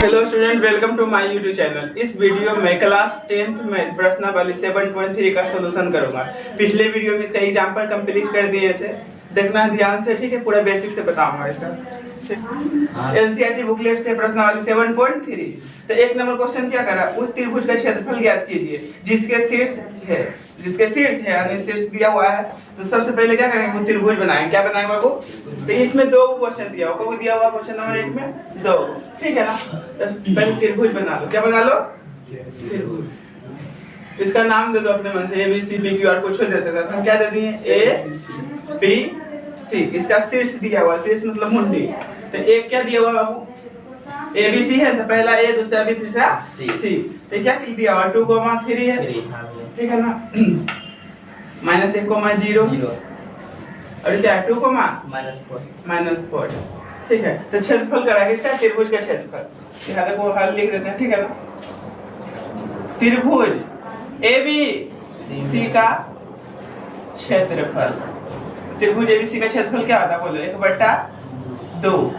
Hello student, welcome to my YouTube channel. इस video में class 10th में प्रश्नावली 7.3 का सॉल्यूशन करूंगा। पिछले वीडियो में इसका एग्जांपल कंप्लीट कर दिए थे, देखना ध्यान से, ठीक है। पूरा बेसिक से बताऊंगा इसका। एनसीईआरटी बुकलेट से प्रश्नावली 7.3। तो एक नंबर क्वेश्चन क्या करा, उस त्रिभुज का क्षेत्रफल ज्ञात कीजिए जिसके शीर्ष है यानी शीर्ष दिया हुआ है। तो सबसे पहले क्या करेंगे, वो त्रिभुज बनाएंगे। क्या बनाएंगे बाबू? तो इसमें दो क्वेश्चन दिया हुआ, को दिया हुआ क्वेश्चन नंबर 1 में दो, ठीक है ना। तो पहले त्रिभुज बना लो। क्या बना लो? त्रिभुज। इसका नाम दे दो अपने मन से, a b c b q r, कुछ भी दे सकते हैं। हम क्या दे दिए, ए बी सी। इसका शीर्ष दिया हुआ, शीर्ष मतलब मुंडी। तो एक क्या दिया हुआ बाबू, ए बी सी है, तो पहला ए, दूसरा बी, तीसरा सी। तो क्या दिया हुआ, 2,3 है, ठीक है ना। -1,0 और क्या 2, -4, ठीक है। तो क्षेत्रफल करा किसका, त्रिभुज का क्षेत्रफल। यहाँ देखो हल लिख देते हैं, ठीक है ना। त्रिभुज ए बी सी का क्षेत्रफल, त्रिभुज एबीसी का क्षेत्रफल क्या होता है बोलो, 1/2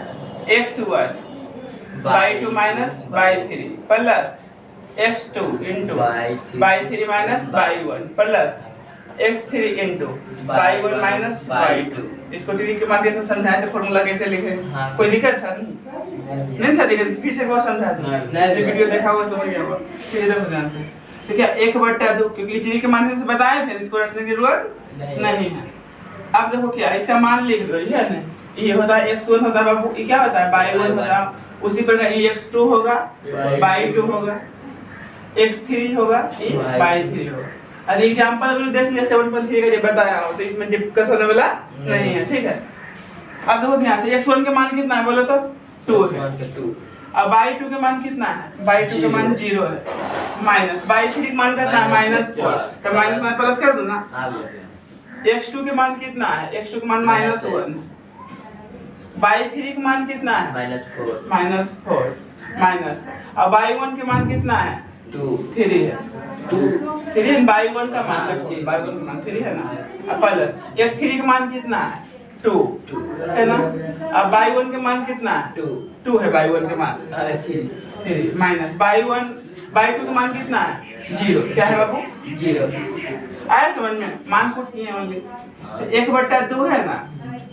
x1/2 -/3 plus x2 /3 -/1 plus x3 /1 -/2। इसको ट्री के माध्यम से समझाए तो फॉर्मूला कैसे लिखे, कोई दिक्कत था? नहीं था दिक्कत, फिर से एक बार समझा दूं। वीडियो देखा हुआ समझ गया होगा, फिर देखो ध्यान से। तो क्या 1/2, क्योंकि ट्री के माध्यम से बताए थे, इसको रखने की जरूरत नहीं है। अब देखो क्या, इसका मान लिख दो, ये है ना। ये होता है x1 होता है बाबू, ये क्या होता है y1 होता है। उसी प्रकार ये x2 होगा, y2 होगा, x3 होगा, ये y3 होगा। और एग्जांपल अगर देख लिया 7.3 का जो बताया हो, तो इसमें दिक्कत होने वाला नहीं है, ठीक है। अब देखो ध्यान से, x1 का मान कितना है बोलो तो 2 है। अब y2 का मान कितना है, y2 का मान 0 है, माइनस y3 का मान कितना है, -4। तो माइनस में प्लस कर दो ना। x2 के मान कितना है, x2 का मान -1, y3 का मान कितना है, -4 माइनस। अब y1 के मान कितना है, 3 है, 3 है। y1 का मान देखो, y1 का मान 3 है ना। अब प्लस x3 का मान कितना है, 2 है ना। अब y1 के मान कितना है, 2 है y1 के मान, 3 माइनस y2 का मान कितना है, 0। क्या है बाबू, 0। आया समझ में, मान पुट किए ओनली। 1/2 है ना,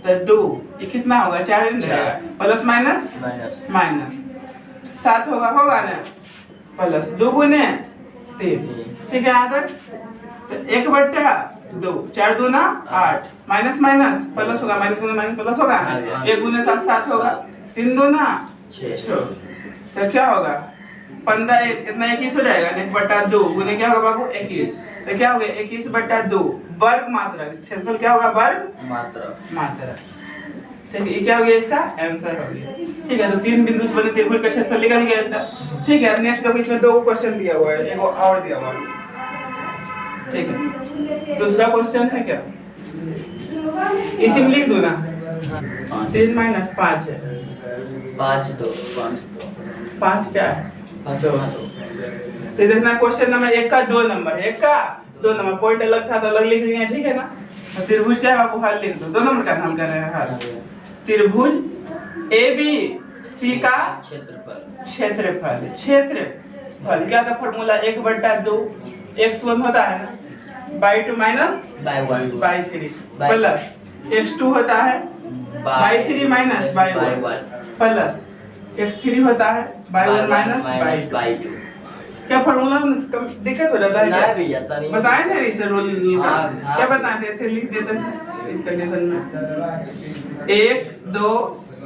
तो 2 ये कितना होगा, 4 नहीं जाएगा, प्लस माइनस 7 होगा ना, प्लस 2 गुने 3, ठीक है। यहाँ तक 1/2, 4 दूना 8, माइनस प्लस होगा, माइनस गुना माइनस प्लस होगा, 1 गुने 7 7 होगा, 3 दूना 6। तो क्या होगा, 15 इतना 21 हो जाएगा। 1/2 गुने क्या होगा बाबू, 21। तो क्या हो गया, 21/2 वर्ग मात्रा। क्षेत्रफल क्या होगा, वर्ग मात्रा। ठीक है, ये क्या हो गया, इसका आंसर हो गया, ठीक है। तो 3 बिंदु से बने त्रिभुज का क्षेत्रफल निकल गया इसका, ठीक है। अब नेक्स्ट देखो, इसमें 2 क्वेश्चन दिया हुआ है, एक और दिया हुआ है, ठीक है। दूसरा क्वेश्चन है क्या, इसी में लिख दो ना। 3 - 5 है, 5 क्या है, 2। तो देखना क्वेश्चन नंबर 1 का 2 नंबर, 1 का 2 नंबर, पॉइंट अलग था तो अलग लिख लिए, ठीक है ना। तो त्रिभुज क्या है आपको, हल लिख दो, 2 नंबर का हल कर रहे हैं हल। त्रिभुज ए बी सी का क्षेत्रफल क्या था फॉर्मूला, 1/2 x1 होता है ना, y2 - y3 प्लस x2 होता है y3 - y1 प्लस x3 होता है y1 - y2। क्या फॉर्मूला दिक्कत हो जाता है क्या? बताए थे इसे रूल का, क्या बताए थे, ऐसे लिख देते हैं इस कंडीशन में। 1 2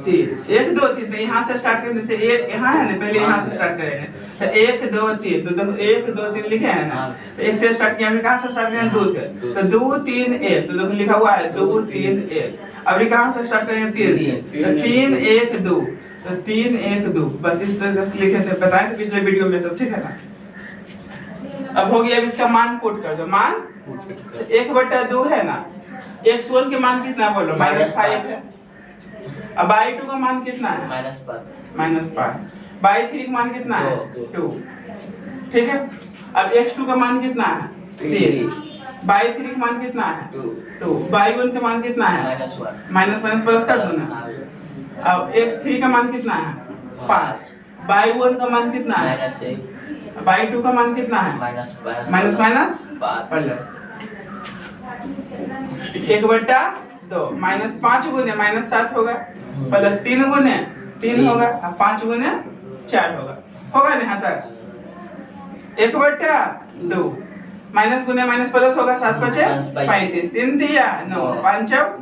3 1 2 3, तो यहाँ से स्टार्ट करेंगे, जैसे 1 यहाँ है ना, पहले यहाँ से स्टार्ट करेंगे। तो 1 2 3, तो देखो 1 2 3 लिखे हैं ना, तो 1 से स्टार्ट किया, हमने कहाँ से स्टार्ट किया, 2 से। तो 2 3 1, तो देखो लिखा हुआ है 2 3 1। अभी कहाँ से स्टार्ट करेंगे, 3 से, तो 3 1 2, तो 3 1 2, बस इस तरह से लिखे थे, बताए थे पिछले वीडियो में सब, ठीक है ना। अब हो गया, अब इसका मान पुट कर दो, मान 1/2 है ना, x1 के मान कितना बोलो, -5 है। अब y2 का मान कितना है, -5, y3 का मान कितना है, 2, ठीक है। अब x2 का मान कितना है, 3, y3 का मान कितना है, 2, y1 का मान कितना है, -1 प्लस कर दो ना। अब x3 का मान कितना है, 5, बाई 1 का मान कितना है? -1। बाई 2 का मान कितना है? माइनस माइनस प्लस 1/2 -5 गुने -7 होगा, प्लस 3 गुने 3 होगा, और 5 गुने 4 होगा ना यहाँ तक? 1/2 माइनस गुने माइनस प्लस होगा, 7 बचे 35, 3 दिया 9, 5 चौक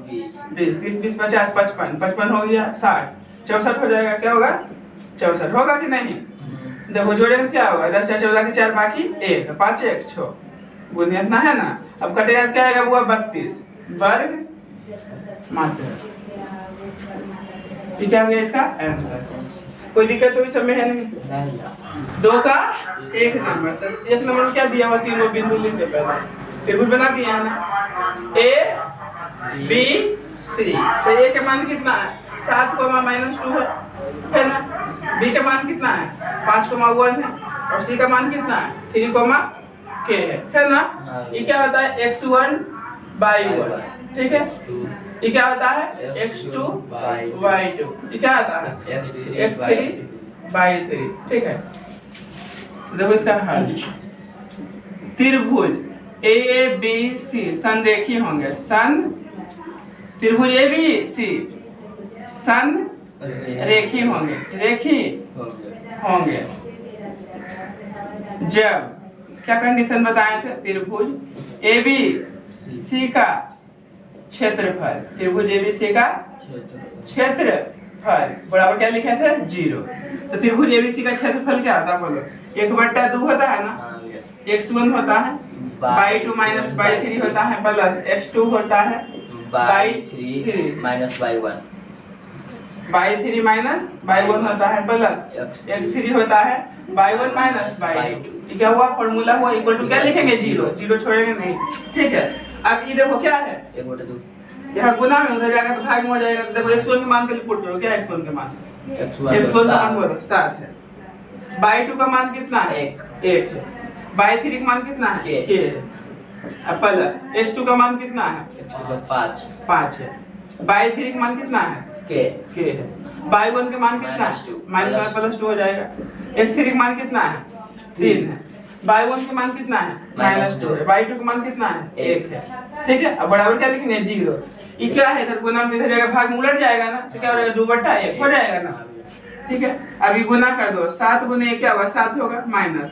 20, 30 20 50 55, 55 हो गया 60, 64 हो जाएगा। क्या होगा? 64 होगा कि नहीं? देखो जोड़ेंगे क्या होगा? 10 4 14 के 4 बाकी 1, 5 1 6 गुने इतना है ना। अब कटेगा क्या आएगा? वो 32 वर्ग मात्र। ठीक है, इसका आंसर। कोई दिक्कत तो इस समय है नहीं। 2 का 1 नंबर, तो 1 नंबर में क्या दिया हुआ? तीनों बिंदु लिख दे पहले, त्रिभुज बना दिया है ना, ए बी सी। तो ए के मान कितना है? 7 -2 है ना। बी का मान कितना है? 5 1 है, और सी का मान कितना है? 3 k है ना। ये क्या होता है? x1/1, ठीक है। ये क्या होता है? x2/2। ये क्या होता है? x3/3, ठीक है। देखो इसका हल, त्रिभुज ABC संरेखी होंगे, त्रिभुज ABC संरेखी होंगे जब क्या कंडीशन बताए थे? त्रिभुज ABC का क्षेत्रफल, त्रिभुज ABC का क्षेत्रफल बराबर क्या लिखे थे? 0। तो त्रिभुज ABC का क्षेत्रफल क्या होता है? बोलो। 1/2 होता है ना, x1 होता है, y2 - y3 होता है, प्लस x2 होता है, y3 माइनस y1 y1 होता है, प्लस x3 होता है, y1 - y2। ये क्या हुआ? फॉर्मूला हुआ, इक्वल टू क्या लिखेंगे? 0 छोड़ेंगे नहीं, ठीक है। अब ये देखो क्या है? 1/2 यहाँ गुना में उधर जाएगा तो भाग में हो जाएगा। देखो x1 के मान के लिए पुट करो। क्या x1 के मान? x1 का मान बोलो 7 है, y2 का मान कितना है? 1 है, y3 का मान कितना है? k है, अब प्लस x2 का मान कितना है? x2 का 5 है, y3 का मान कितना है? k है, y1 के मान कितना है? माइनस प्लस 2 हो जाएगा, x3 का मान कितना है? 3 है, y1 के मान कितना है? -2 है, y2 का मान कितना है? 1 है, ठीक है। अब बराबर क्या लिखने हैं? 0। ये क्या है? इधर गुना में इधर जाएगा, भाग में उलट जाएगा ना, तो क्या हो जाएगा? 2/1 हो जाएगा ना, ठीक है। अब ये गुना कर दो, 7 गुने क्या होगा? 7 होगा, माइनस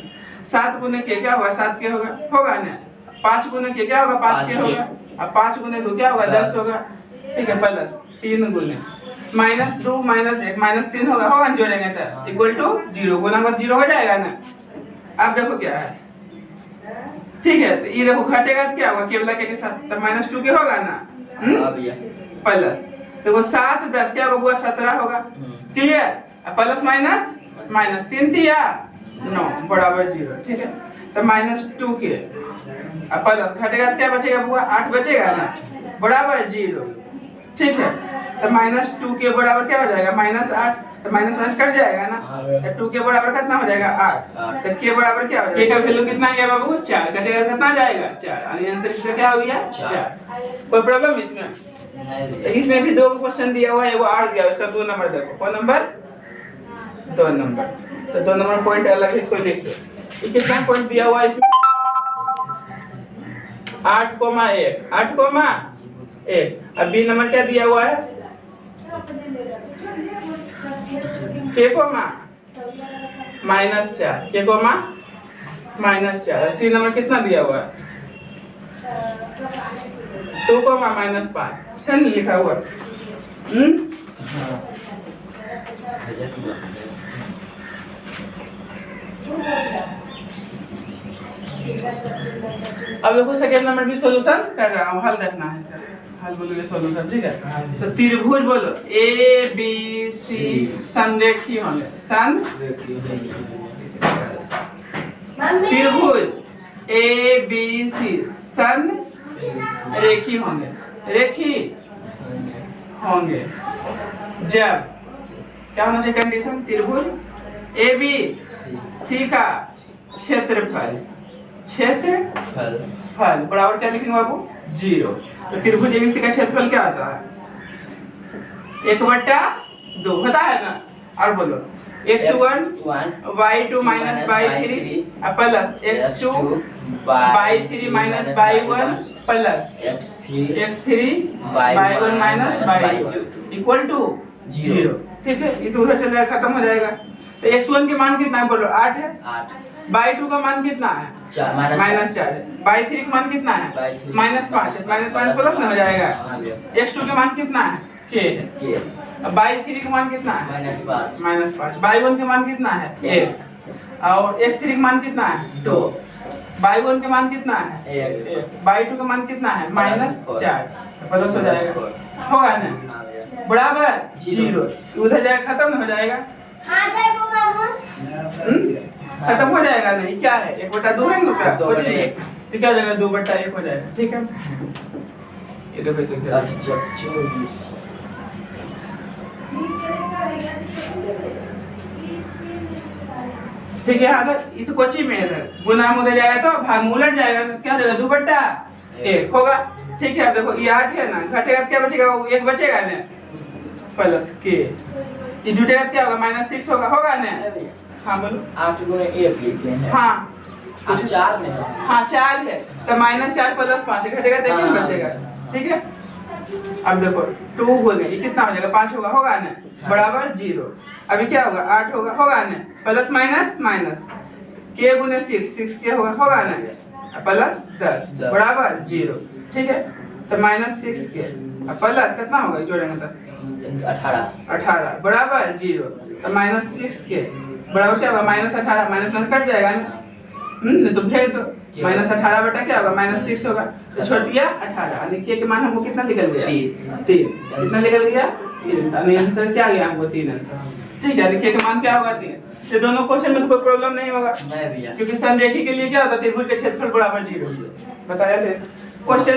7 गुने के क्या होगा? 7 के होगा ना। 5 गुने के क्या होगा? 5 के होगा, अब 5 गुने 2 क्या होगा? 10 होगा, ठीक है, प्लस 3 गुने -2 -1 -3 होगा ना, जोड़ेंगे तो इक्वल टू 0, गुना में 0 हो जाएगा ना। अब देखो क्या है, ठीक है। तो ये देखो घटेगा तो क्या होगा? केवल के साथ, तो -2 के होगा ना, प्लस देखो 7 10 क्या होगा? 17 होगा, क्लियर। प्लस माइनस 3 दिया 9 बराबर 0, ठीक है। तो -2 के प्लस घटेगा क्या बचेगा? बुआ 8 बचेगा ना, बराबर 0, ठीक है। तो -2 के बराबर क्या हो जाएगा? -8, तो माइनस कट जाएगा ना, तो 2 के बराबर कितना हो जाएगा? 8। तो के बराबर क्या हो जाएगा? के का वैल्यू कितना है बाबू? 4, कटेगा कितना जाएगा? 4। आंसर इसका क्या हो गया? 4। कोई प्रॉब्लम इसमें? तो इसमें भी 2 क्वेश्चन दिया हुआ है, वो आर दिया, उसका 2 नंबर देखो। कौन नंबर? 2 नंबर। तो 2 नंबर पॉइंट अलग है, इसको लिख दो। ये कितना पॉइंट दिया हुआ है इसमें? 8,1 8,1। अब बी नंबर क्या दिया हुआ है? के कोमा -4, के कोमा -4। सी नंबर कितना दिया हुआ है? 2 -5 है ना लिखा हुआ। अब देखो सेकंड नंबर भी सॉल्यूशन कर रहा हूँ, हल देखना है सर, हल बोलोगे सॉल्यूशन, ठीक है। तो त्रिभुज बोलो ए बी सी संरेखी होंगे, त्रिभुज ए बी सी संरेखी होंगे, रेखी होंगे जब क्या होना चाहिए कंडीशन? त्रिभुज ए बी सी का क्षेत्रफल बराबर क्या लिखेंगे बाबू? 0। तो त्रिभुज एबीसी का क्षेत्रफल क्या आता है? 1/2 होता है ना। और बोलो x1 y2 minus y3 plus x2 y3 minus y1 plus x3 y1 minus y2 equal to 0। ठीक है, ये तो उधर चल जाएगा, खत्म हो जाएगा। तो x1 के मान कितना है बोलो 8 है, y2 का मान कितना है -4 है, y3 का मान कितना है -5 है, माइनस प्लस ना हो जाएगा। x2 के मान कितना है k है, अब y3 का मान कितना है -5, y1 का मान कितना है 1 और x3 का मान कितना है 2, y1 का मान कितना है 1, y2 का मान कितना है -4, प्लस हो जाएगा, होगा ना बराबर 0, उधर जाएगा खत्म हो जाएगा। खत्म हो जाएगा नहीं, क्या है 1/2 है ना, तो क्या हो जाएगा 2/1 हो जाएगा। ठीक है, ये देखो इसे ठीक है। अगर ये तो कोची में इधर गुना में उधर जाएगा तो भाग में उलट जाएगा, तो क्या हो जाएगा 2/1 होगा। ठीक है, अब देखो ये 8 है ना, घटेगा क्या बचेगा, 1 बचेगा ना प्लस के, ये जुटेगा क्या होगा -6 होगा ना। हाँ बोलो 8 गुणे 1 लिखते हैं। हाँ 4 में है। हाँ 4 है तो -4 प्लस 5 घटेगा तो कितना बचेगा। ठीक है, अब देखो 2 बोले ये कितना हो जाएगा 5 होगा ना बराबर 0। अभी क्या होगा 8 होगा ना प्लस माइनस के गुने 6 के होगा ना प्लस 10 बराबर 0। ठीक है, तो -6 के प्लस कितना होगा जोड़ेंगे तो 18 बराबर 0, तो -6 के बराबर क्या होगा -18, माइनस कट जाएगा ना, तो भेज दो -18 बटा क्या होगा -6 होगा, तो छोड़ दिया 18 यानी के मान हमको कितना निकल गया 3 कितना निकल गया 3, यानी आंसर क्या आ गया हमको 3 आंसर। ठीक है, देखिए के मान क्या होगा 3। ये दोनों क्वेश्चन में तो कोई प्रॉब्लम नहीं होगा क्योंकि संरेखी के लिए क्या होता है त्रिभुज का क्षेत्रफल बराबर 0 बताया थे। क्वेश्चन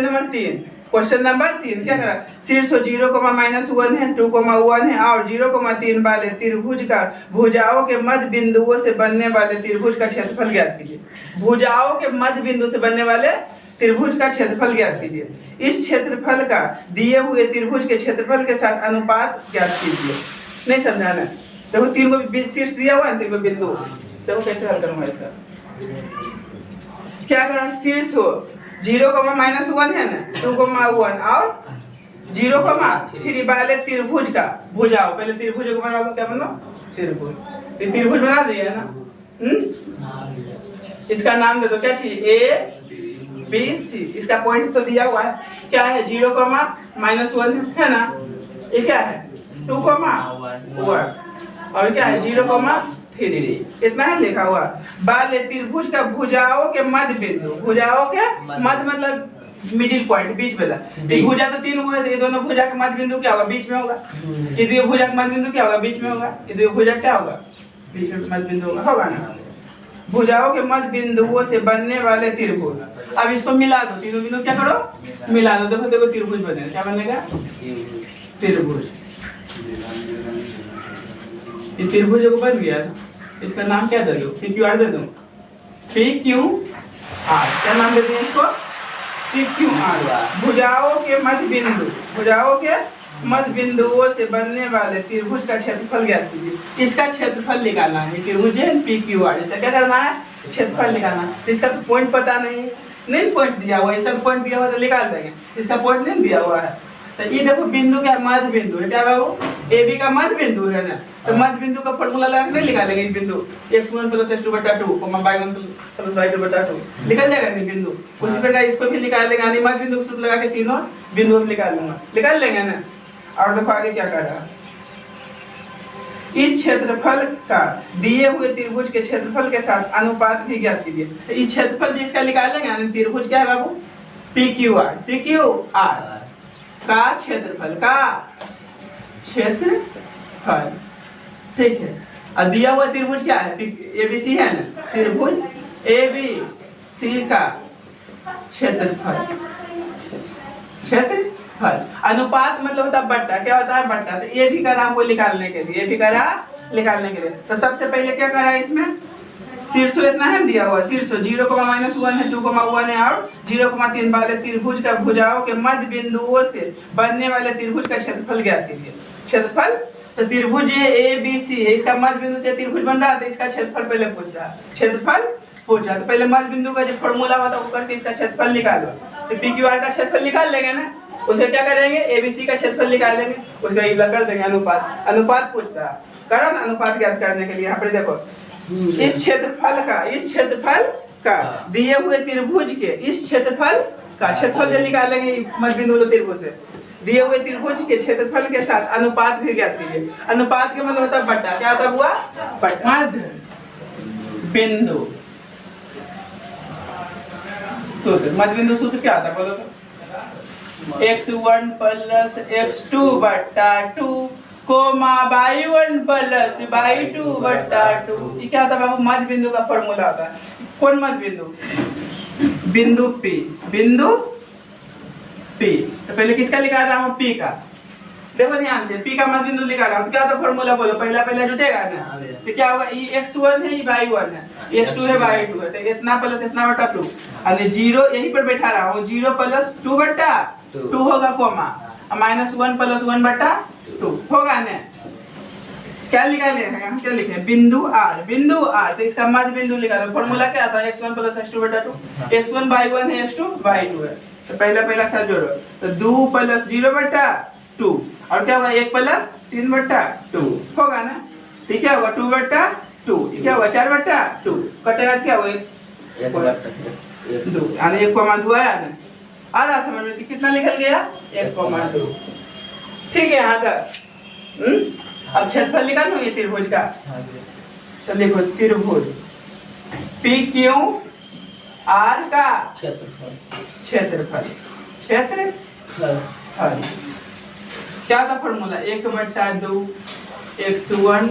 नंबर 3 क्या करा, शीर्ष 0,-1 है 2,1 है और 0,3 वाले त्रिभुज का भुजाओं के मध्य बिंदुओं से बनने वाले त्रिभुज का क्षेत्रफल ज्ञात कीजिए। भुजाओं के मध्य बिंदु से बनने वाले त्रिभुज का क्षेत्रफल ज्ञात कीजिए। इस क्षेत्रफल का दिए हुए त्रिभुज के क्षेत्रफल के साथ अनुपात ज्ञात कीजिए। नहीं समझाना, देखो 3 को शीर्ष दिया हुआ है, 3 को बिंदु, देखो कैसे हल करूंगा इसका। क्या करा, शीर्ष हो 0,-1 है ना 2,1 और 0,3 वाले त्रिभुज का भुजाओ, पहले त्रिभुज को बना लो, क्या बनो त्रिभुज, त्रिभुज बना दिया है ना। इसका नाम दे दो, क्या चाहिए A B C, इसका पॉइंट तो दिया हुआ है, क्या है 0,-1 है ना, ये क्या है 2,1 और क्या है 0,3 इतना है लिखा हुआ। बाले त्रिभुज का भुजाओं के मध्य बिंदु, भुजाओं के मध्य मतलब मिडिल पॉइंट बीच वाला, भुजा तो 3 हुए, ये दोनों भुजा का मध्य बिंदु क्या होगा बीच में होगा, ये दो भुजा का मध्य बिंदु क्या होगा बीच में होगा, ये दो भुजा क्या होगा बीच में मध्य बिंदु होगा ना। भुजाओं के मध्य बिंदुओं से बनने वाले त्रिभुज, अब इसको मिला दो, तीनों बिंदु क्या करो मिला दो, देखो देखो त्रिभुज बनेगा, क्या बनेगा त्रिभुज। ये त्रिभुज को बन गया, इसका नाम क्या दे दो PQR दे दो, PQR क्या नाम देते हैं इसको PQR। भुजाओं के मध्य बिंदु, भुजाओं के मध्य बिंदुओं से बनने वाले त्रिभुज का क्षेत्रफल ज्ञात कीजिए। इसका क्षेत्रफल निकालना है, त्रिभुज है PQR, इसका क्या करना है क्षेत्रफल निकालना है। इसका तो पॉइंट पता नहीं पॉइंट दिया हुआ, इसका पॉइंट दिया हुआ तो निकाल देंगे, इसका पॉइंट नहीं दिया हुआ है। तो ये देखो बिंदु क्या मध्य बिंदु है, क्या बाबू AB का मध्य बिंदु है ना, तो मध्य बिंदु का फॉर्मूला लगा के नहीं निकालेंगे बिंदु x1 + x2/2 y1 + y2/2 निकल जाएगा नहीं बिंदु। उसी प्रकार इसको भी निकाल लेंगे, यानी मध्य बिंदु का सूत्र लगा के तीनों बिंदुओं में निकाल लेंगे ना। और देखो आगे क्या कर रहा है, इस क्षेत्रफल का दिए हुए त्रिभुज के क्षेत्रफल के साथ अनुपात भी ज्ञात कीजिए। तो इस क्षेत्रफल जिसका निकालेंगे यानी त्रिभुज क्या है बाबू PQR का क्षेत्रफल ठीक है। और दिया हुआ त्रिभुज क्या है ABC है ना, त्रिभुज ABC का क्षेत्रफल अनुपात मतलब होता है बट्टा, क्या होता है बट्टा। तो ये भी करा हमको निकालने के लिए, तो सबसे पहले क्या करा इसमें शीर्ष इतना है दिया हुआ, शीर्ष 0,-1 है 2,1 है और 0,3 वाले त्रिभुज का भुजाओं के मध्य बिंदुओं से बनने वाले त्रिभुज का क्षेत्रफल ज्ञात कीजिए। क्षेत्रफल तो त्रिभुज ये ए बी सी है, इसका मध्य बिंदु से त्रिभुज बन रहा है, तो इसका क्षेत्रफल पहले पूछ रहा है, क्षेत्रफल पूछ रहा है। तो पहले मध्य बिंदु का जो फॉर्मूला होता है वो करके इसका क्षेत्रफल निकालो। तो पी क्यू आर का क्षेत्रफल निकाल लेंगे ना, उसे क्या करेंगे, एबीसी का क्षेत्रफल निकाल लेंगे, उसका इला कर देंगे अनुपात। अनुपात पूछता है, करो ना अनुपात ज्ञात करने के लिए। यहाँ पर देखो इस क्षेत्रफल का दिए हुए त्रिभुज के इस क्षेत्रफल का क्षेत्रफल निकालेंगे मध्य बिंदु त्रिभुज से, दिए हुए त्रिभुज के क्षेत्रफल के साथ अनुपात भी ज्ञात कीजिए। अनुपात के मतलब होता है बट्टा, क्या होता हुआ बट्टा। मध्य बिंदु सूत्र, मध्य बिंदु सूत्र क्या होता है बोलो तो, x1 प्लस x2 बट्टा 2 कोमा y1 प्लस y2 बट्टा 2। ये क्या होता है बाबू, मध्य बिंदु का फॉर्मूला होता है। कौन मध्य बिंदु, बिंदु P, बिंदु P। तो पहले किसका निकाल रहा हूँ, P का। देखो ध्यान से, P का मध्य बिंदु निकाल रहा हूँ, तो क्या होता है फॉर्मूला बोलो, पहला जुटेगा ना, तो क्या होगा, ये x1 है, ये y1 है, x2 है, y2 है, तो इतना प्लस इतना बट्टा 2, और 0 यहीं पर बैठा रहा हूँ, 0 प्लस 2 बट्टा 2 होगा कोमा, माइनस 1 प्लस 1 बट्टा 2 होगा ना। क्या निकाले हैं, यहाँ क्या लिखे, बिंदु R, बिंदु R, तो इसका मध्य बिंदु निकालो। फॉर्मूला क्या आता है, x1 प्लस x2 बट्टा 2, x1 y1 है, x2 y2 है, तो पहला साथ जोड़ो, तो 2 प्लस 0 बट्टा 2, और क्या होगा 1 प्लस 3 बट्टा 2 होगा ना। तो क्या होगा 2 बट्टा 2, क्या होगा 4 बट्टा 2, कटेगा क्या होगा 2, यानी 1,2 आया ना। आ रहा समझ में, कितना निकल गया 1,2। ठीक है यहाँ तक। अब क्षेत्रफल निकालो ये त्रिभुज का, तो देखो त्रिभुज पी क्यू आर का क्षेत्रफल क्या था formula, 1/2 x1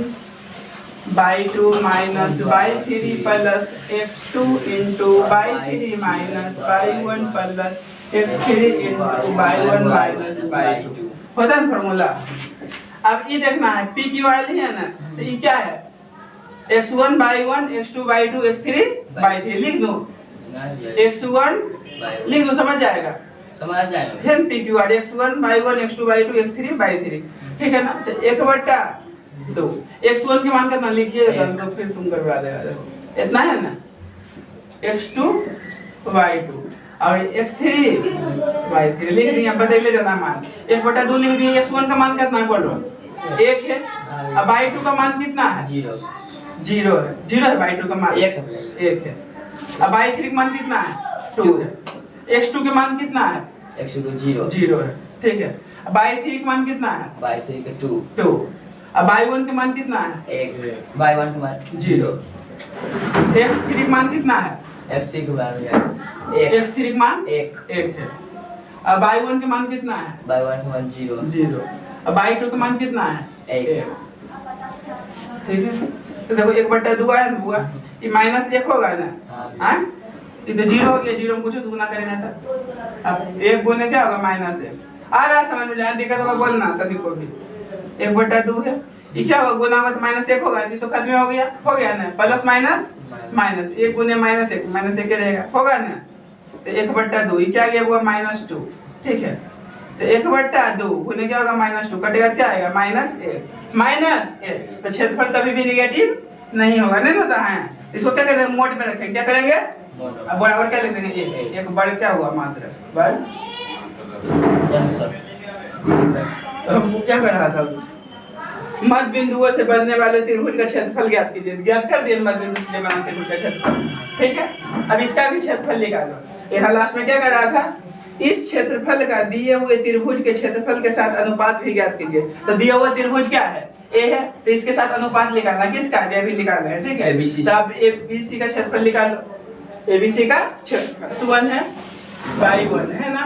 y2 minus y3 plus x2 into y3 minus y1 plus x3 into y1 minus y2 होता है फॉर्मूला। अब ये देखना है पी की वाली है ना, तो ये क्या है, x1 y1 x2 y2 x3 y3 लिख दो, x1 लिख दो, समझ जाएगा फिर पी की वाली x1 y1 x2 y2 x3 y3, ठीक है ना। तो 1/2 x1 की मान कितना लिखिए, तो फिर तुम करवा देगा, देखो इतना है ना, x2 y2 और x3 y3 लिख दिया, बदले जाना मान, 1/2 लिख दिए। x1 का मान कितना बोलो 1 है, अब y2 का मान कितना है 0 है, y2 का मान 1 है, अब y3 का मान कितना है 2 है, x2 के मान कितना है x2 0 है, ठीक है। अब y3 का मान कितना है y3 का 2, अब y1 के मान कितना है 1, y1 का मान 0, x3 का मान कितना है x3 का मान 1, x3 का मान 1 है, अब y1 के मान कितना है y1 का मान 0, अब y2 का मान कितना है 1, ठीक है। तो देखो 1/2 आया ना हुआ, ये माइनस 1 होगा ना, हाँ ये तो 0 हो गया, 0 में कुछ तो गुना करेंगे तो अब 1 गुने क्या होगा -1 आ रहा समझ में, जहाँ दिक्कत होगा बोलना तभी को भी। 1/2 है, ये क्या होगा गुना होगा तो -1 होगा, ये तो खत्म हो गया ना, प्लस माइनस 1 गुने -1 रहेगा, होगा ना। तो 1/2 ये क्या गया हुआ -2, ठीक है। तो 1/2 गुने क्या होगा -2, कटेगा क्या आएगा -1 तो क्षेत्रफल कभी भी नेगेटिव नहीं होगा, नहीं होता है। इसको क्या करेंगे, मोड में रखेंगे, क्या करेंगे अब बराबर क्या लिख देंगे, एक बढ़ क्या हुआ मात्र बढ़, तो हम क्या कर रहा था, मध्य बिंदुओं से बनने वाले त्रिभुज का क्षेत्रफल ज्ञात कीजिए, ज्ञात कर दिए मध्य बिंदु से बना त्रिभुज का क्षेत्रफल, ठीक है। अब इसका भी क्षेत्रफल निकालो। यहाँ लास्ट में क्या कर रहा था, इस क्षेत्रफल का दिए हुए त्रिभुज के क्षेत्रफल के साथ अनुपात भी ज्ञात कीजिए। तो दिया हुआ त्रिभुज क्या है, ए है, तो इसके साथ अनुपात निकालना, किसका जे भी निकालना है, ठीक है। तो अब एबीसी का क्षेत्रफल निकालो, एबीसी का क्षेत्रफल 1 है y1 है ना,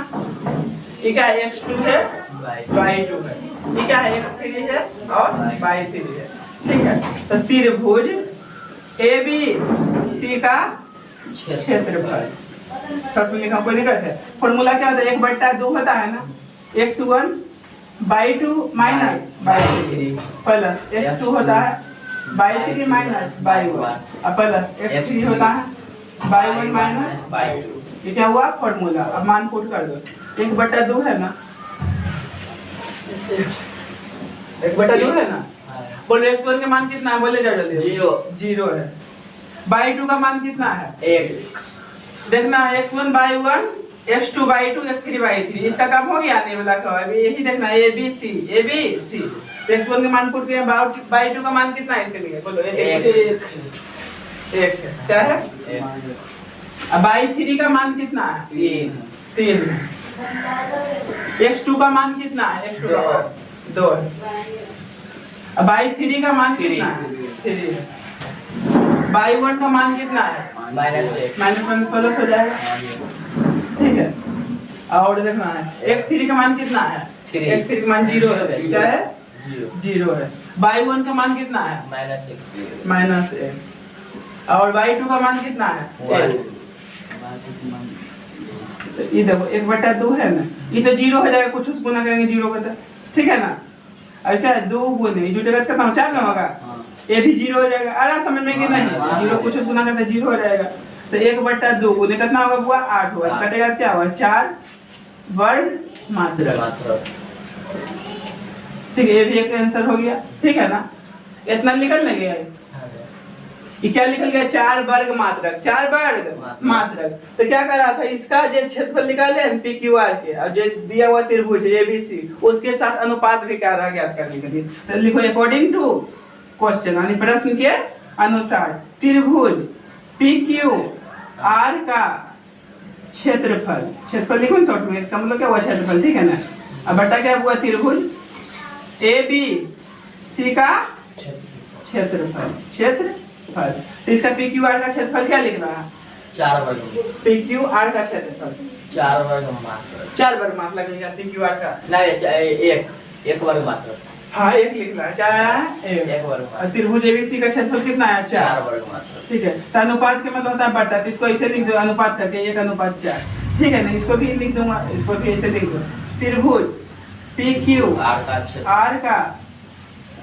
ये क्या है x2 है y2 है, ये क्या है x3 है और y3 है, ठीक है। तो त्रिभुज एबीसी का क्षेत्रफल सब लिखा, कोई दिक्कत है। फॉर्मूला क्या होता है, 1/2 होता है ना, x1 y2 minus y3 plus x2 होता है y3 minus y1 plus x3 होता है y1 माइनस y2। ये क्या हुआ फॉर्मूला। अब मान पुट कर दो, 1/2 है ना, 1/2 है ना। बोलो x1 का मान कितना है, बोले जल्दी। 0 है। y2 का मान कितना है, 1। देखना है x1/1 x2/2 x3/3, इसका काम हो गया आने वाला का, अभी यही देखना है ABC। x1 का मान पुट किया, y2 का मान कितना है इसके लिए, बोलो 1 है। क्या है, अब y3 का मान कितना है, 3 है। x2 का मान कितना है, x2 का 2 है। अब y3 का मान कितना है, 3 है। y1 का मान कितना है, -1 माइनस प्लस हो जाएगा, ठीक है। और देखना है x3 का मान कितना है, x3 का मान 0 है। क्या है, 0 है। y1 का मान कितना है, -1। और y2 का मान कितना है, 1। ये देखो 1/2 है ना, ये तो 0 हो जाएगा, कुछ गुना करेंगे 0 का, ठीक है ना। अब क्या है, 2 गुने जो जगह कितना 4 ना होगा, ये भी 0 हो जाएगा। अरे समझ में कि नहीं, 0 कुछ गुना करते 0 हो जाएगा। तो 1/2 गुने कितना होगा, हुआ 8 होगा, कटेगा क्या हुआ, 4 वर्ग मात्रक, ठीक है। ये भी एक आंसर हो गया, ठीक है ना। इतना निकल नहीं गया, ये क्या निकल गया, 4 वर्ग मात्रक, 4 वर्ग मात्रक। तो क्या कर रहा था, इसका जो क्षेत्रफल निकाले PQR के, और जो दिया हुआ त्रिभुज ABC उसके साथ अनुपात भी क्या रहा ज्ञात करने के लिए। तो लिखो अकॉर्डिंग टू क्वेश्चन, यानी प्रश्न के अनुसार त्रिभुज PQR का क्षेत्रफल लिखो शॉर्ट में, समझ क्या हुआ क्षेत्रफल, ठीक है ना। अब बटा क्या हुआ, त्रिभुज ABC का क्षेत्रफल। तो इसका PQR का क्षेत्रफल क्या लिख रहा है, 4 वर्ग, PQR का क्षेत्रफल 4 वर्ग मात्रक, 4 वर्ग मात्रक लिखा PQR का, नहीं 1 वर्ग मात्रक, हाँ 1 लिख रहा है, क्या है 1 वर्ग मात्रक। त्रिभुज ABC का क्षेत्रफल कितना है, 4 वर्ग मात्रक, ठीक है। तो अनुपात के मतलब होता है बटा, तो इसको ऐसे लिख दो, अनुपात करके 1/4, ठीक है ना। इसको भी लिख दूंगा, इसको भी ऐसे लिख दो, त्रिभुज PQR का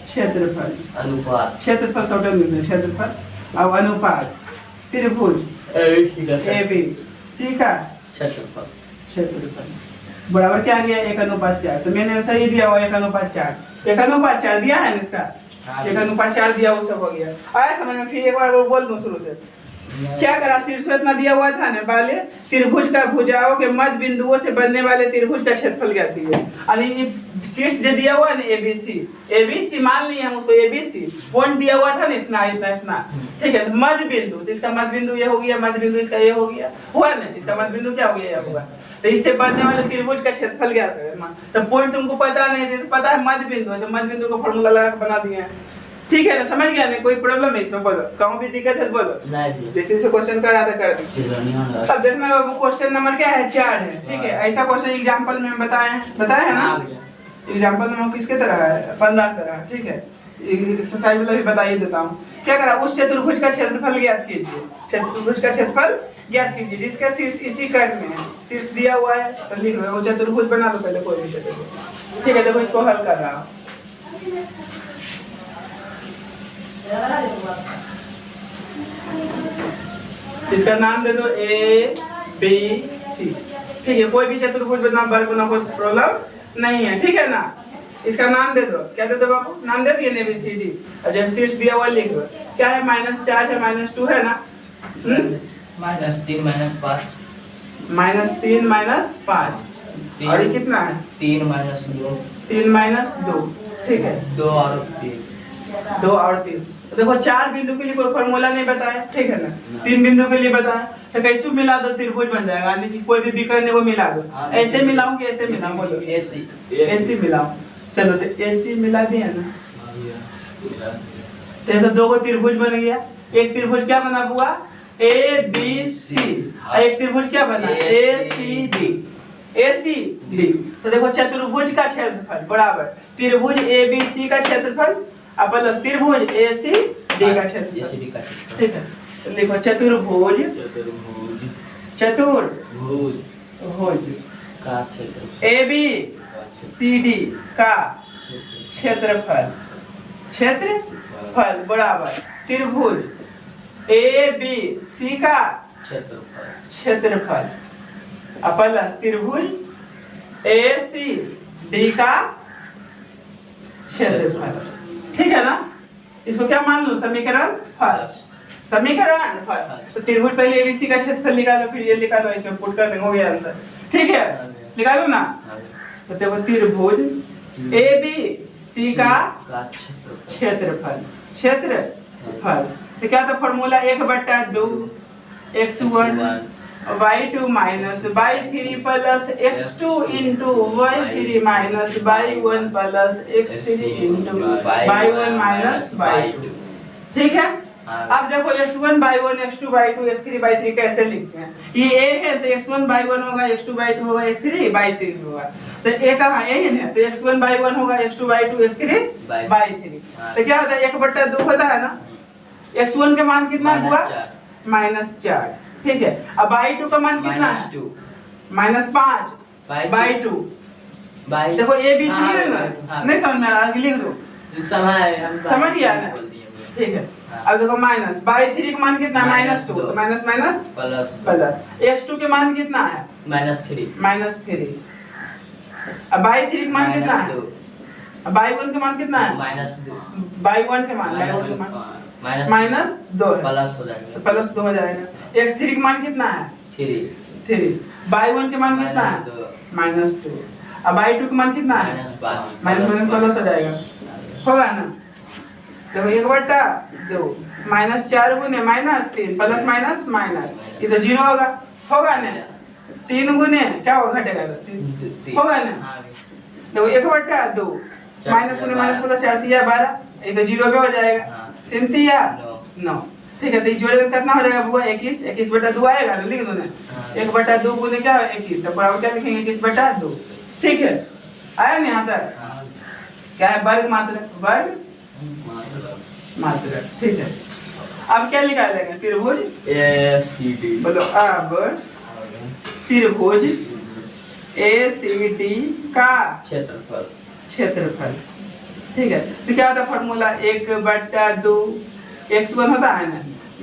क्षेत्रफल, अनुपात, क्षेत्रफल शॉर्ट में क्षेत्रफल, अब अनुपात त्रिभुज ABC का क्षेत्रफल बराबर क्या आ गया, 1/4। तो मैंने आंसर ये दिया हुआ 1/4, 1/4 दिया है ना इसका, 1/4 दिया, वो सब हो गया। आया समझ में। फिर एक बार वो बोल दूं शुरू से, क्या करा, शीर्ष इतना दिया हुआ था ना, वाले त्रिभुज का भुजाओं के मध्य बिंदुओं से बनने वाले त्रिभुज का क्षेत्रफल ज्ञात कीजिए। शीर्ष जो दिया हुआ है ना ABC मान लिए हम उसको, ABC पॉइंट दिया हुआ था ना, इतना, ठीक है। मध्य बिंदु, तो इसका मध्य बिंदु ये हो गया, मध्य बिंदु इसका ये हो गया, हुआ ना, इसका मध्य बिंदु क्या हो गया, ये हुआ। तो इससे बनने वाले त्रिभुज का क्षेत्रफल ज्ञात करें। तो पॉइंट तुमको पता नहीं है, तो पता है मध्य बिंदु है, तो मध्य बिंदु का फॉर्मूला लगा के बना दिए, ठीक है ना। समझ गया नहीं, कोई प्रॉब्लम है इसमें, बोलो कहूं भी दिक्कत है बोलो, जैसे से क्वेश्चन कर रहा था कर दी। अब देखना बाबू, क्वेश्चन नंबर क्या है, 4 है, ठीक है। ऐसा क्वेश्चन एग्जांपल में बताया है ना, एग्जांपल में किसके तरह है, 15 तरह, ठीक है। एक्सरसाइज वाला भी बता ही देता हूँ। क्या करा, उस चतुर्भुज का क्षेत्रफल ज्ञात कीजिए, चतुर्भुज का क्षेत्रफल ज्ञात कीजिए जिसका शीर्ष इसी कर्ण में है, शीर्ष दिया हुआ है, तो लिख लो, वो चतुर्भुज बना लो पहले, कोई भी चतुर्भुज, ठीक है। देखो इसको हल कर रहा हूँ, इसका नाम दे दो ABC, ठीक है। कोई भी चतुर्भुज बना, वर्ग बना, कोई प्रॉब्लम नहीं है, ठीक है ना। इसका नाम दे दो, क्या दे दो बाबू, नाम दे दिए ABCD, और जब शीर्ष दिया हुआ लिख दो, क्या है, -4 है, -2 है ना, -3 -5, -3 -5, और ये कितना है, 3 -2, 3 - 2, ठीक है, 2 और 3, 2 और 3। तो देखो 4 बिंदु के लिए कोई फॉर्मूला नहीं बताया, ठीक है ना, 3 बिंदु के लिए बताया, तो कैसे मिला दो, त्रिभुज बन जाएगा, यानी कोई भी विकर्ण है वो मिला दो। ऐसे मिलाऊं कि ऐसे मिलाऊं, बोलो AC मिलाऊं, चलो तो AC मिला दिया ना, तो 2 त्रिभुज बन गया। एक त्रिभुज क्या बना हुआ, ABC, और एक त्रिभुज क्या बना, ACD। तो देखो चतुर्भुज का क्षेत्रफल बराबर त्रिभुज ABC का क्षेत्रफल प्लस त्रिभुज ACD का क्षेत्रफल, ठीक है। तो लिखो चतुर्भुज का क्षेत्रफल, ABCD का क्षेत्रफल बराबर त्रिभुज ABC का क्षेत्रफल प्लस त्रिभुज ACD का क्षेत्रफल। ठीक है ना, इसको क्या मान लो, समीकरण फर्स्ट, समीकरण फर्स्ट। तो त्रिभुज पहले एबीसी का क्षेत्रफल निकालो, फिर ये निकालो, इसमें पुट कर देंगे, हो गया आंसर। ठीक है, निकालो ना। तो देखो त्रिभुज एबीसी का क्षेत्रफल, क्षेत्रफल तो क्या था formula, 1/2 x1 y2 minus y3 plus x2 into y3 minus y1 plus x3 into y1 minus y2। ठीक है, अब देखो x1 y1 x2 y2 x3 y3 कैसे लिखते हैं, ये a है तो x1 y1 होगा, x2 y2 होगा, x3 y3 होगा। तो a कहाँ a है तो x1 y1 होगा, x2 y2 x3 y3। तो क्या होता है 1/2 होता है ना, x1 के मान कितना हुआ -4। ठीक है, अब y2 का मान कितना है -5 by2। देखो a b c है ना, नहीं समझ में आ रहा, लिख दो, समझ गया ना। ठीक है, अब देखो माइनस y3 का मान कितना है -2, तो माइनस माइनस प्लस, x2 के मान कितना है -3। अब y3 का मान कितना है, अब y1 का मान कितना है y1 के मान -2 प्लस हो जाएगा, तो प्लस 2 हो जाएगा। x3 का मान कितना है 3, y1 के मान कितना है -2, अब y2 का मान कितना है माइनस प्लस हो जाएगा, होगा ना। देखो 1/2 -4 गुने -3 प्लस माइनस माइनस, ये तो 0 होगा ना। 3 गुने क्या होगा, घटेगा तो 3 होगा ना। देखो 1/2 माइनस गुने माइनस प्लस 4 3 12, ये तो 0 पे हो जाएगा, 3 3 9। ठीक है, तो ये जोड़ेगा कितना हो जाएगा बुआ 21, 21/2 आएगा तो लिख दो ना, 1/2 गुने क्या है 21, तो बराबर क्या लिखेंगे 21/2। ठीक है, आया ना यहाँ तक, क्या है वर्ग मात्रक, वर्ग मात्रक। ठीक है, अब क्या निकालेंगे, त्रिभुज ACD, बोलो अब त्रिभुज ACD का क्षेत्रफल। ठीक है, तो क्या होता है फॉर्मूला, 1/2 x1 होता है ना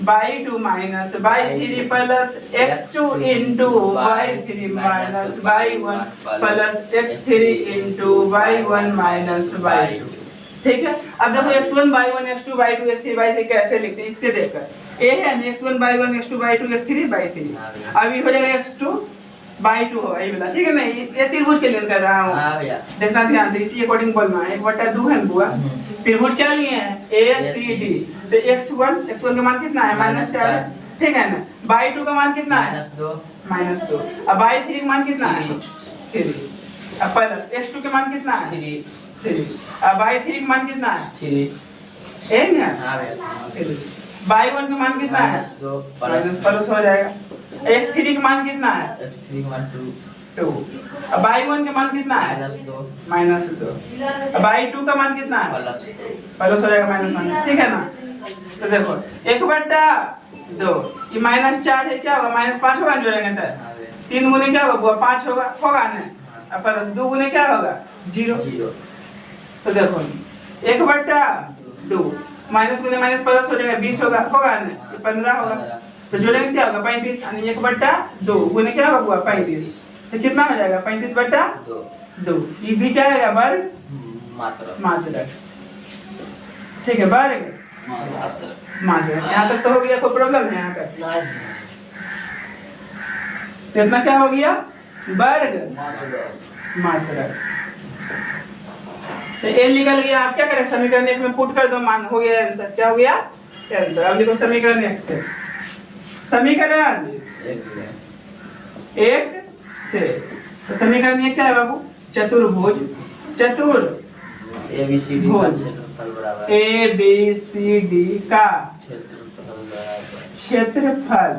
y2 minus y3 plus x2 into y3 minus y1 plus x3 into y1 minus y2। ठीक है, अब देखो x1 y1 x2 y2 x3 y3 कैसे लिखते हैं, इससे देखकर a है x1 y1 x2 y2 x3 y3, अभी हो जाएगा x2 y2 होगा ये वाला। ठीक है ना, ये त्रिभुज के लिए कर रहा हूँ, हां भैया देखना ध्यान से, इसी अकॉर्डिंग बोलना है। 1/2 है बुआ, त्रिभुज क्या लिए हैं ACD, तो x1 का मान कितना है -4। ठीक है ना, y2 का मान कितना है -2, अब y3 का मान कितना है 3, अब प्लस x2 के मान कितना है 3, अब y3 का मान कितना है 3 है ना, हां भैया y1 का मान कितना है -2 प्लस हो जाएगा, x3 का मान कितना है x3 का मान 2, अब y1 का मान कितना है -2 -2, अब y2 का मान कितना है प्लस हो जाएगा माइनस। ठीक है ना, तो देखो 1/2 ये -4 है, क्या होगा -5 होगा, जोड़ेंगे तो 3 गुने क्या होगा 5 होगा ना, अब प्लस 2 गुने क्या होगा 0। तो देखो 1/2 माइनस गुने माइनस प्लस हो जाएगा 20 होगा ना, ये 15 होगा, तो जोड़ेंगे क्या होगा 35, यानी 1/2 गुने क्या होगा 35, तो कितना हो जाएगा 35/2, ये भी क्या है वर्ग मात्रक। ठीक है, वर्ग मात्रक। यहाँ तक तो हो गया, कोई प्रॉब्लम है यहाँ तक, तो इतना क्या हो गया वर्ग मात्रक। तो ए निकल गया, आप क्या करें समीकरण 1 में पुट कर दो, मान हो गया आंसर, क्या हो गया आंसर। अब देखो समीकरण 1 से, समीकरण 1 से तो समीकरण ये क्या है बाबू, चतुर्भुज ABCD का क्षेत्रफल बराबर ABCD का क्षेत्रफल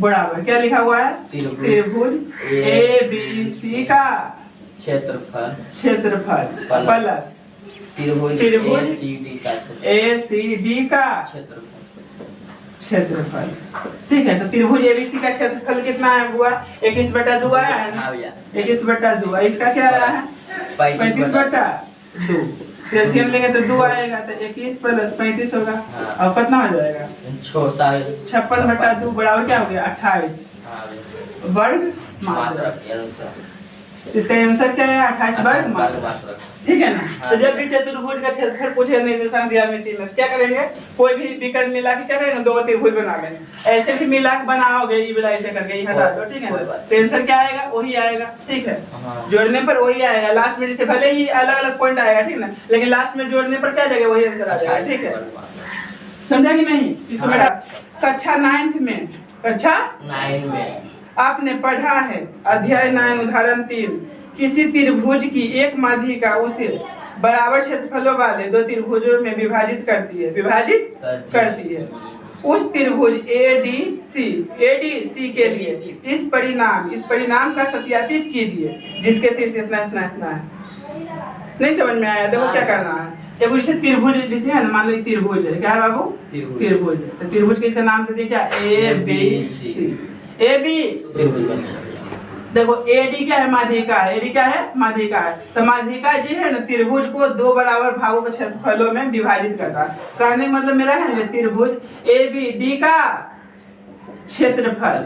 बराबर क्या लिखा हुआ है, त्रिभुज ABC का क्षेत्रफल प्लस त्रिभुज ACD का क्षेत्रफल। ठीक है, तो त्रिभुज ABC का क्षेत्रफल कितना है बुआ 21/2 आया है ना, 21/2, इसका क्या आया है 35/2, एलसीएम लेंगे तो 2 आएगा, तो 21 प्लस 35 होगा, और कितना हो जाएगा 56/2 बराबर क्या हो गया 28 वर्ग मात्रक। इसका आंसर क्या है 28 वर्ग मात्रक। ठीक है ना। तो जब भी चतुर्भुज का क्षेत्रफल पूछे निर्देशांक ज्यामिति में क्या करेंगे, कोई भी विकल्प मिला के क्या करेंगे, दो त्रिभुज बना लेंगे। ऐसे भी मिला के बनाओगे ये वाला ऐसे करके, ये हटा दो। ठीक है ना। तो आंसर क्या आएगा, वही आएगा। ठीक है, जोड़ने पर वही आएगा। लास्ट में जैसे भले ही अलग अलग पॉइंट आएगा, ठीक है ना, लेकिन लास्ट में जोड़ने पर क्या जाएगा, वही आंसर आ जाएगा। ठीक है, समझा कि नहीं। इसको बेटा कक्षा 9 में, कक्षा 9 में आपने पढ़ा है अध्याय 9 उदाहरण 3, किसी त्रिभुज की एक माध्यिका उसे बराबर क्षेत्रफलों वाले दो त्रिभुजों में विभाजित करती है। उस त्रिभुज ADC के लिए इस परिणाम का सत्यापित कीजिए जिसके शीर्ष इतना है। नहीं समझ में आया, देखो क्या करना है। देखो जैसे त्रिभुज जैसे है ना, मान लो त्रिभुज है, क्या है बाबू, त्रिभुज। तो त्रिभुज के इसका नाम तो देखिए ABC। देखो AD क्या है, माध्यिका है। AD क्या है, माध्यिका है। तो माध्यिका जी है ना, त्रिभुज को दो बराबर भागों के क्षेत्रफलों में विभाजित करता है। कहने का मतलब मेरा है ना, त्रिभुज ABD का क्षेत्रफल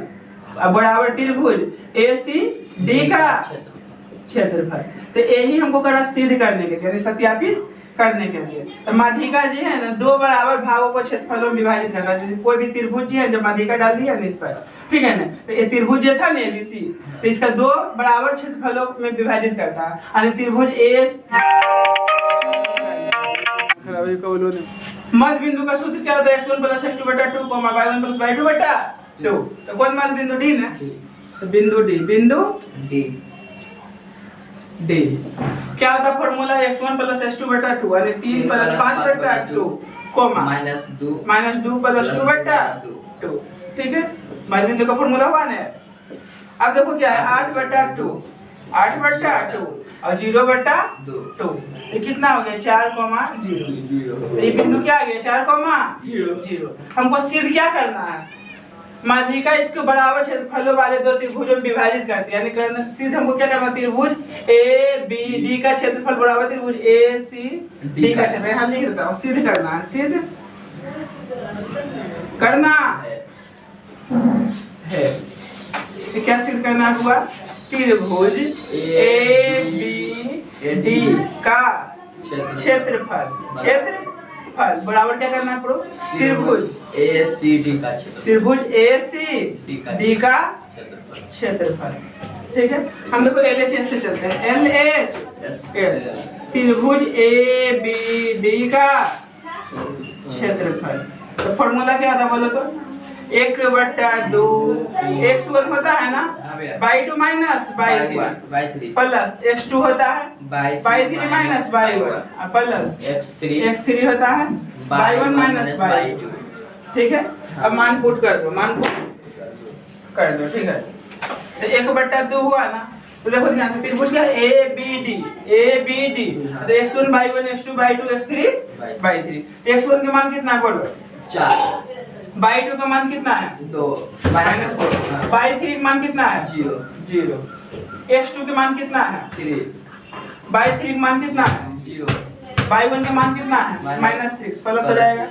और बराबर त्रिभुज ACD का क्षेत्रफल। तो यही हमको करा सिद्ध करने के लिए, यानी सत्यापित करने के लिए। तो माध्यिका जी है ना, दो बराबर भागों को क्षेत्रफलों में विभाजित करता है। जैसे कोई भी त्रिभुज जी है, जब माध्यिका डाल दिया ना इस पर, ठीक है ना, तो ये त्रिभुज जो था ना ABC, तो इसका दो बराबर क्षेत्रफलों में विभाजित करता है। यानी त्रिभुज मध्य बिंदु का सूत्र क्या होता है, x1 + x2 / 2, y1 + y2 / 2। तो कौन मध्य बिंदु D ना, तो बिंदु D क्या होता है फॉर्मूला, x1 + x2 / 2 यानी 3 + 5 / 2, -2 + 2 / 2। ठीक है, मध्य बिंदु का फॉर्मूला हुआ ना। अब देखो क्या है, 8 / 2 और 0/2। ये कितना हो गया, 4,0। ये बिंदु क्या आ गया, 4,0। हमको सिद्ध क्या करना है, माध्यिका इसके बराबर क्षेत्रफलों वाले दो त्रिभुजों में विभाजित करती है। यानी करना सिद्ध हमको क्या करना, त्रिभुज ABD का क्षेत्रफल बराबर त्रिभुज ACD का क्षेत्रफल। यहाँ लिख देता हूँ, सिद्ध करना है, सिद्ध करना है। तो क्या सिद्ध करना हुआ, त्रिभुज ABD का क्षेत्रफल बराबर क्या करना है, त्रिभुज ACD का क्षेत्रफल। ठीक है, हम देखो LHS से चलते हैं। LHS त्रिभुज ABD का क्षेत्रफल। तो फॉर्मूला क्या था बोलो तो, 1/2 x1 होता है ना y2 - y3 प्लस x2 होता है y3 - y1 प्लस x3 होता है y1 - y2। ठीक है, अब मान पुट कर दो, ठीक है। तो 1/2 हुआ ना, तो देखो ध्यान से, त्रिभुज क्या ABD तो x1 y1 x2 y2 x3 y3। x1 के मान कितना बोलो, 4। y2 का मान कितना है, 2 -2। y3 का मान कितना है, 0। x2 के मान कितना है, 3। y3 का मान कितना है, 0। y1 का मान कितना है, -6 प्लस हो जाएगा।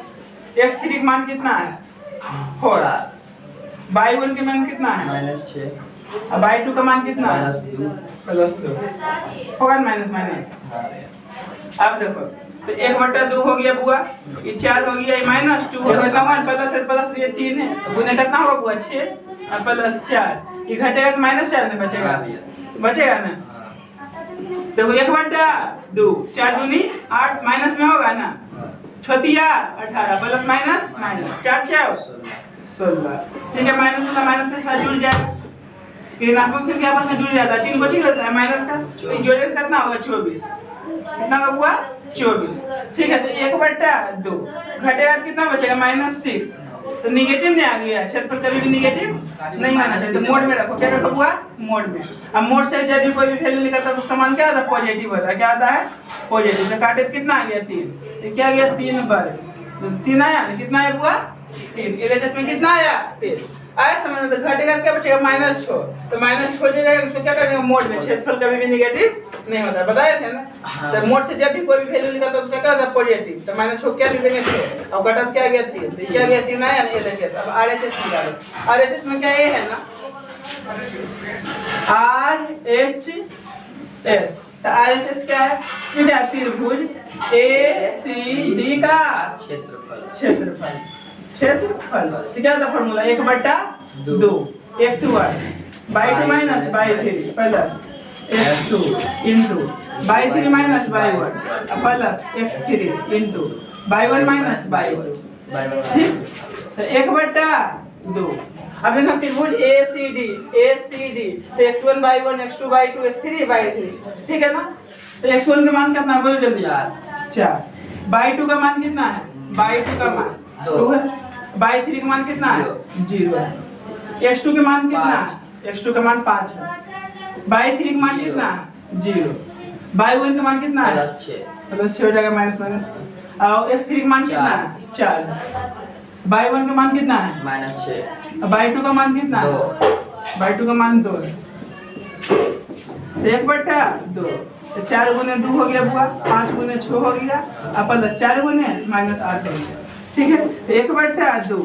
x3 का मान कितना है, 4। y1 के मान कितना है, -6। अब y2 का मान कितना है, +2 होगा माइनस। अब देखो, तो 1/2 हो गया बुआ, ये 4 हो गया, ये -2 हो गया, 1 प्लस ये 3 है, तो गुना कितना होगा बुआ, 6 और प्लस 4, ये घटेगा तो -4 में बचेगा ना। देखो 1/2, 4 दूनी 8, माइनस में होगा ना, 18 प्लस माइनस 4 16। ठीक है, माइनस के साथ जुड़ जाएगा, ऋणात्मक संख्या आपस में जुड़ जाता है, चिन्ह बची रहता है माइनस का, तो जोड़े कितना होगा, 24। कितना का हुआ, 24। ठीक है, तो 1/2 घटेगा कितना बचेगा, -6। तो निगेटिव में आ गया, क्षेत्रफल कभी भी निगेटिव नहीं आना चाहिए, तो मोड में रखो। क्या रखो हुआ, मोड में। अब मोड से जब भी कोई भी वैल्यू निकलता है तो उसका मान क्या होता है, पॉजिटिव होता है। क्या आता है, पॉजिटिव। तो काटे कितना आ गया, 3। तो क्या गया, 3 वर्ग, तो 3 आया ना, कितना आया हुआ, 3। LHS में कितना आया, 3 आया। समझ में, तो घटेगा क्या बचेगा, -6। तो -6 हो जाएगा, उसको क्या करना है, मोड में। क्षेत्रफल कभी भी निगेटिव नहीं होता, बताए थे ना। तो मोड से जब भी कोई भी वैल्यू निकलता है उसका क्या होता है, पॉजिटिव। तो -6 क्या लिख देंगे, 6 और घटा क्या गया, 3। तो क्या गया, 3 आया ना LHS। अब RHS निकालो। RHS में क्या ये है ना, RHS एस। तो RHS क्या है? ये क्या त्रिभुज ACD का क्षेत्रफल। क्षेत्रफल। तो क्या था formula? 1/2 x1 by 2 minus by 3 plus x2 into by 3 minus by 1 plus x3 into by 1 minus by 1। ठीक, तो 1/2। अब देखो त्रिभुज ACD तो x1 by 1 x2 by 2 x3 by 3, ठीक है ना? तो x1 का मान कितना है? बोलो जल्दी। 4। बाई 2 का मान कितना है? बाई 2 का मान 2 है। बाई 3 का मान कितना है? 0 है। x2 का मान कितना है? x2 का मान 5 है। बाई 3 का मान कितना है? 0। बाई 1 का मान कितना है? +6 हो जाएगा माइनस माइनस। और x3 का मान कितना है? 4 है। बाई 1 का मान कितना है? -6। बाई 2 का मान कितना है? 2। बाई 2 का मान 2 है। तो 1/2 तो 4 गुने 2 हो गया बुआ, 5 गुने 6 हो गया, अब प्लस 4 गुने -8 हो गया। ठीक है, तो 1/2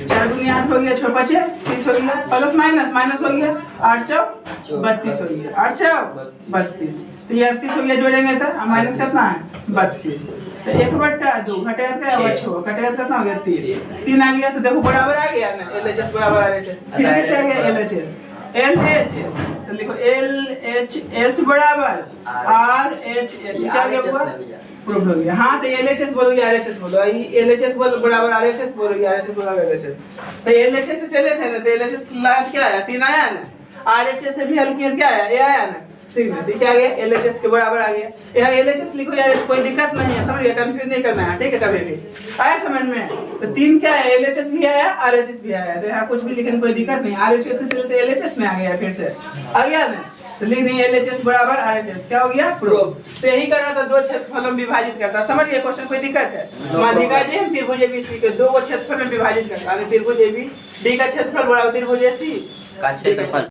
4 गुने 8 हो गया, 6 बचे 30 हो गया, प्लस माइनस हो गया, 8 चौक 32 हो गया, 8 चौक 32। तो ये 38 हो गया, जोड़ेंगे तो माइनस कितना है? 32। तो 1/2 घटेगा क्या होगा? 6 घटेगा कितना हो गया? 3 आ गया। तो देखो बराबर आ गया ना, LHS बराबर RHS। फिर किससे आ गया? LHS। तो लिखो LHS बराबर RHS। क्या गया बुआ? प्रूफ हो गया। हाँ, तो LHS बोलोगे RHS बोलो, LHS बोल बराबर RHS बोलोगे, RHS बराबर LHS। तो LHS से चले थे ना, तो LHS लाभ क्या आया? 3 आया ना। RHS से भी हल्की क्या आया? ये आया ना। ठीक है, ठीक आ गया, LHS के बराबर आ गया। यहाँ LHS लिखो यार, कोई दिक्कत नहीं है, समझ गए? कंफ्यूज नहीं करना है, ठीक है? कभी भी आया समझ में? तो 3 क्या है? LHS भी आया, RHS भी आया। तो यहाँ कुछ भी लिखने कोई दिक्कत नहीं। RHS से चलते LHS में आ गया, फिर से आ गया ना। तो लिख देंगे LHS बराबर RHS। क्या हो गया? प्रूफ। तो यही करना था, 2 क्षेत्रफल में विभाजित करता। समझ गए? क्वेश्चन कोई दिक्कत है? माध्यिका जी हम त्रिभुज ABC के 2 क्षेत्रफल में विभाजित करता है। त्रिभुज AB D का क्षेत्रफल बराबर त्रिभुज AC का क्षेत्रफल।